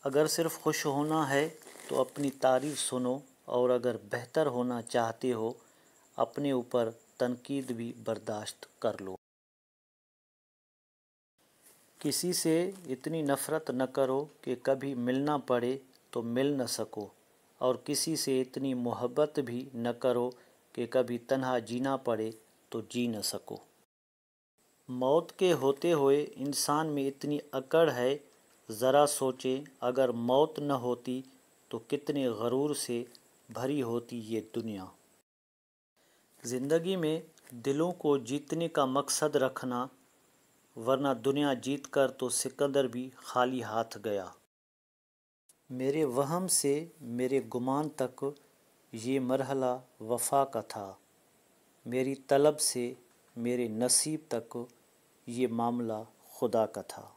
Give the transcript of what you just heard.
اگر صرف خوش ہونا ہے تو اپنی تعریف سنو، اور اگر بہتر ہونا چاہتے ہو اپنے اوپر تنقید بھی برداشت کر لو۔ کسی سے اتنی نفرت نہ کرو کہ کبھی ملنا پڑے تو مل نہ سکو، اور کسی سے اتنی محبت بھی نہ کرو کہ کبھی تنہا جینا پڑے تو جی نہ سکو۔ موت کے ہوتے ہوئے انسان میں اتنی اکڑ ہے، ذرا سوچیں اگر موت نہ ہوتی تو کتنے غرور سے بھری ہوتی یہ دنیا۔ زندگی میں دلوں کو جیتنے کا مقصد رکھنا، ورنہ دنیا جیت کر تو سکندر بھی خالی ہاتھ گیا۔ میرے وہم سے میرے گمان تک یہ مرحلہ وفا کا تھا، میری طلب سے میرے نصیب تک یہ معاملہ خدا کا تھا۔